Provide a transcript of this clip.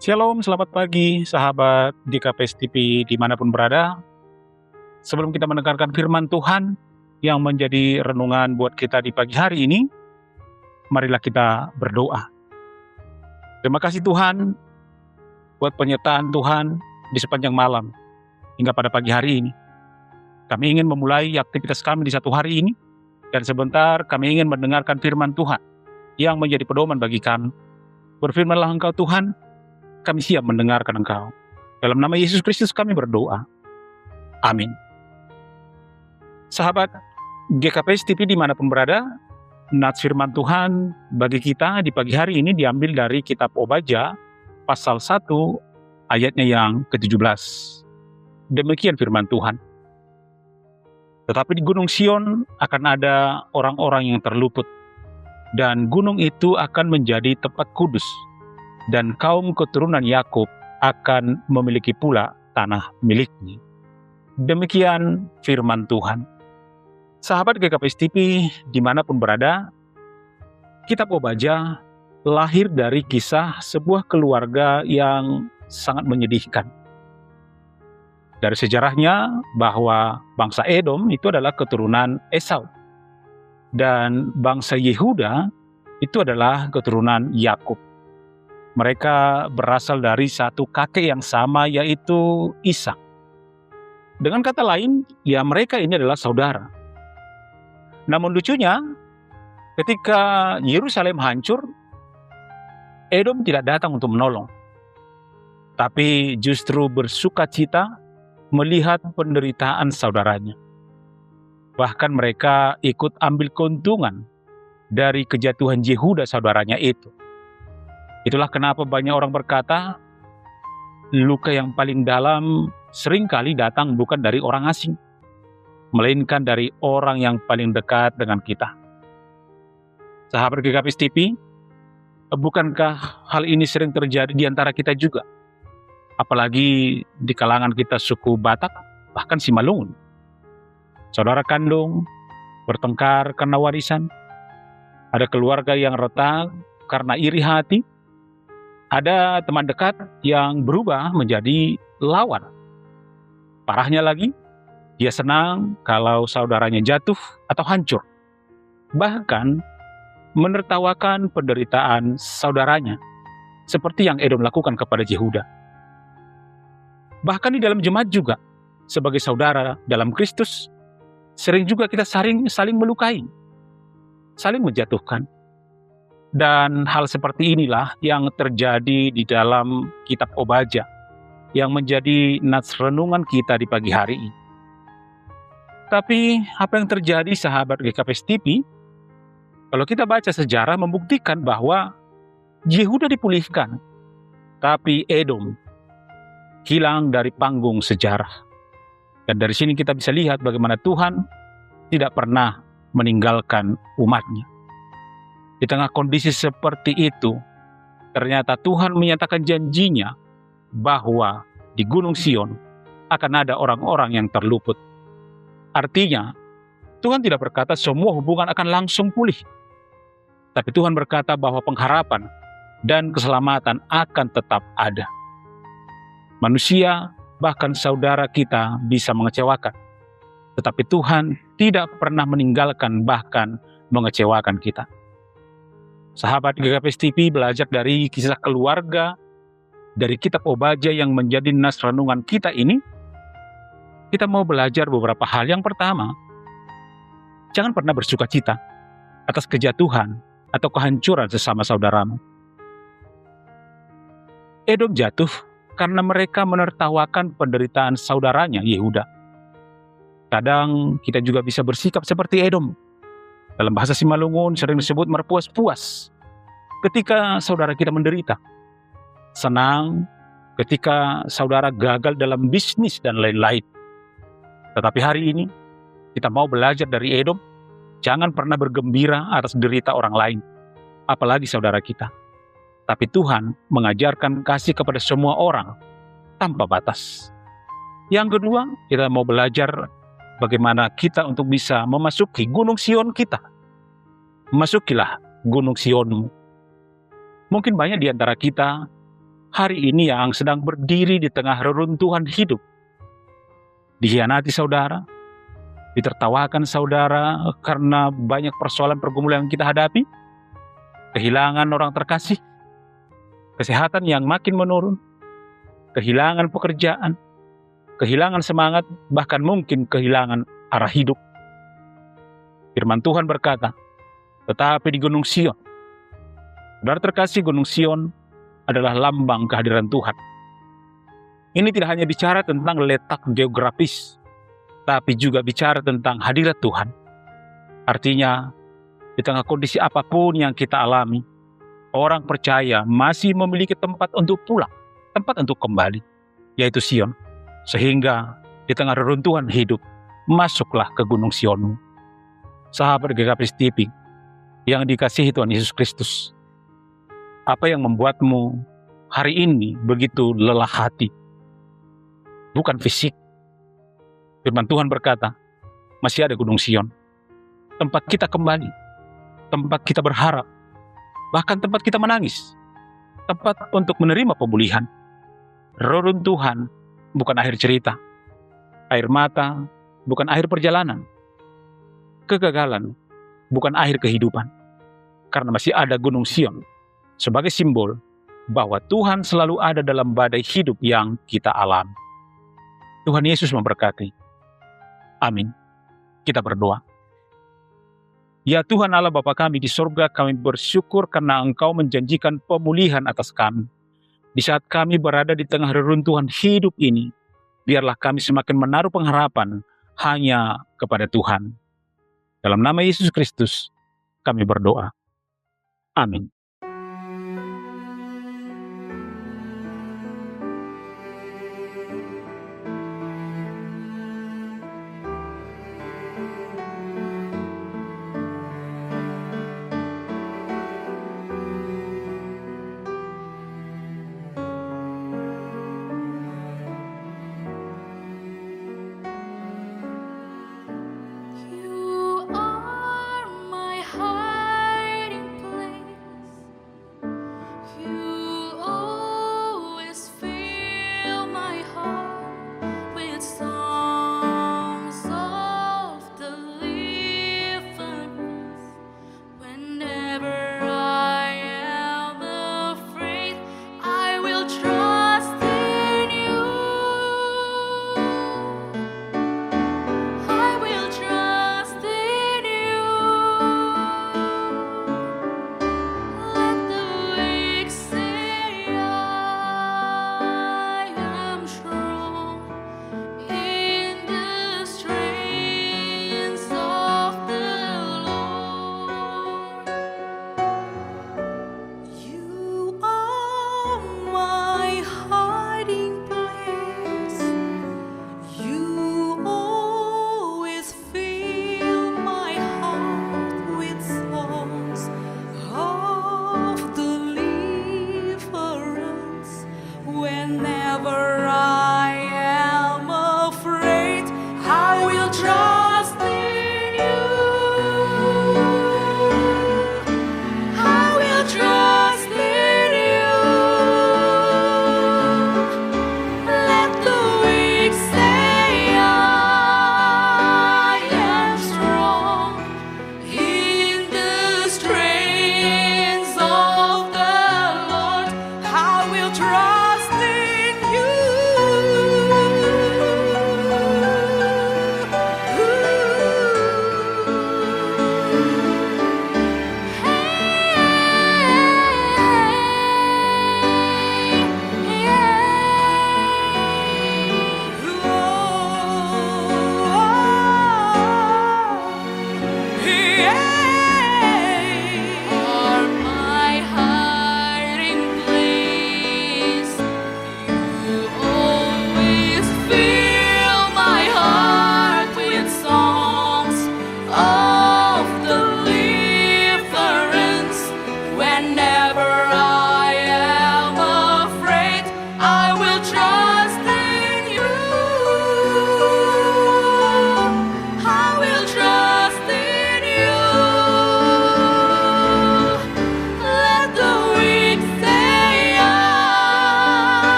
Shalom, selamat pagi sahabat GKPS TV dimanapun berada. Sebelum kita mendengarkan firman Tuhan yang menjadi renungan buat kita di pagi hari ini, marilah kita berdoa. Terima kasih Tuhan buat penyertaan Tuhan di sepanjang malam hingga pada pagi hari ini. Kami ingin memulai aktivitas kami di satu hari ini, dan sebentar kami ingin mendengarkan firman Tuhan yang menjadi pedoman bagi kami. Berfirmanlah Engkau Tuhan, kami siap mendengarkan Engkau. Dalam nama Yesus Kristus kami berdoa. Amin. Sahabat GKPS TV dimanapun berada, nats firman Tuhan bagi kita di pagi hari ini diambil dari kitab Obadja pasal 1 ayatnya yang ke-17. Demikian firman Tuhan. Tetapi di Gunung Sion akan ada orang-orang yang terluput, dan gunung itu akan menjadi tempat kudus, dan kaum keturunan Yakub akan memiliki pula tanah miliknya. Demikian firman Tuhan. Sahabat GKPS TV dimanapun berada, kitab Obadja lahir dari kisah sebuah keluarga yang sangat menyedihkan. Dari sejarahnya bahwa bangsa Edom itu adalah keturunan Esau, dan bangsa Yehuda itu adalah keturunan Yakub. Mereka berasal dari satu kakek yang sama, yaitu Ishak. Dengan kata lain, ya mereka ini adalah saudara. Namun lucunya, ketika Yerusalem hancur, Edom tidak datang untuk menolong, tapi justru bersuka cita melihat penderitaan saudaranya. Bahkan mereka ikut ambil keuntungan dari kejatuhan Yehuda saudaranya itu. Itulah kenapa banyak orang berkata, luka yang paling dalam seringkali datang bukan dari orang asing, melainkan dari orang yang paling dekat dengan kita. Sahabat GKPS TV, bukankah hal ini sering terjadi di antara kita juga? Apalagi di kalangan kita suku Batak, bahkan Simalungun. Saudara kandung bertengkar karena warisan, ada keluarga yang retak karena iri hati, ada teman dekat yang berubah menjadi lawan. Parahnya lagi, dia senang kalau saudaranya jatuh atau hancur, bahkan menertawakan penderitaan saudaranya, seperti yang Edom lakukan kepada Yehuda. Bahkan di dalam jemaat juga, sebagai saudara dalam Kristus, sering juga kita saling melukai, saling menjatuhkan. Dan hal seperti inilah yang terjadi di dalam kitab Obadja, yang menjadi nats renungan kita di pagi hari ini. Tapi apa yang terjadi sahabat GKPS TV? Kalau kita baca sejarah membuktikan bahwa Yehuda dipulihkan, tapi Edom hilang dari panggung sejarah. Dan dari sini kita bisa lihat bagaimana Tuhan tidak pernah meninggalkan umatnya. Di tengah kondisi seperti itu, ternyata Tuhan menyatakan janjinya bahwa di Gunung Sion akan ada orang-orang yang terluput. Artinya, Tuhan tidak berkata semua hubungan akan langsung pulih. Tapi Tuhan berkata bahwa pengharapan dan keselamatan akan tetap ada. Manusia, bahkan saudara kita bisa mengecewakan. Tetapi Tuhan tidak pernah meninggalkan bahkan mengecewakan kita. Sahabat GKPS TV belajar dari kisah keluarga, dari kitab Obadja yang menjadi nas renungan kita ini. Kita mau belajar beberapa hal. Yang pertama, jangan pernah bersuka cita atas kejatuhan atau kehancuran sesama saudaramu. Edom jatuh karena mereka menertawakan penderitaan saudaranya Yehuda. Kadang kita juga bisa bersikap seperti Edom. Dalam bahasa Simalungun sering disebut merpuas-puas ketika saudara kita menderita. Senang ketika saudara gagal dalam bisnis dan lain-lain. Tetapi hari ini kita mau belajar dari Edom, jangan pernah bergembira atas derita orang lain, apalagi saudara kita. Tapi Tuhan mengajarkan kasih kepada semua orang tanpa batas. Yang kedua, kita mau belajar bagaimana kita untuk bisa memasuki Gunung Sion kita. Masukilah Gunung Sionmu. Mungkin banyak di antara kita hari ini yang sedang berdiri di tengah reruntuhan hidup, dikhianati saudara, ditertawakan saudara karena banyak persoalan pergumulan yang kita hadapi, kehilangan orang terkasih, kesehatan yang makin menurun, kehilangan pekerjaan, kehilangan semangat, bahkan mungkin kehilangan arah hidup. Firman Tuhan berkata, tetapi di Gunung Sion, saudara terkasih, Gunung Sion adalah lambang kehadiran Tuhan. Ini tidak hanya bicara tentang letak geografis, tapi juga bicara tentang hadirat Tuhan. Artinya, di tengah kondisi apapun yang kita alami, orang percaya masih memiliki tempat untuk pulang, tempat untuk kembali, yaitu Sion. Sehingga di tengah reruntuhan hidup, masuklah ke Gunung Sionmu. Sahabat GKP TV yang dikasihi Tuhan Yesus Kristus, apa yang membuatmu hari ini begitu lelah hati? Bukan fisik. Firman Tuhan berkata, masih ada Gunung Sion, tempat kita kembali, tempat kita berharap, bahkan tempat kita menangis, tempat untuk menerima pemulihan. Reruntuhan bukan akhir cerita, air mata bukan akhir perjalanan, kegagalan bukan akhir kehidupan, karena masih ada Gunung Sion sebagai simbol bahwa Tuhan selalu ada dalam badai hidup yang kita alami. Tuhan Yesus memberkati. Amin. Kita berdoa. Ya Tuhan Allah Bapa kami di surga, kami bersyukur karena Engkau menjanjikan pemulihan atas kami. Di saat kami berada di tengah reruntuhan hidup ini, biarlah kami semakin menaruh pengharapan hanya kepada Tuhan. Dalam nama Yesus Kristus, kami berdoa. Amin.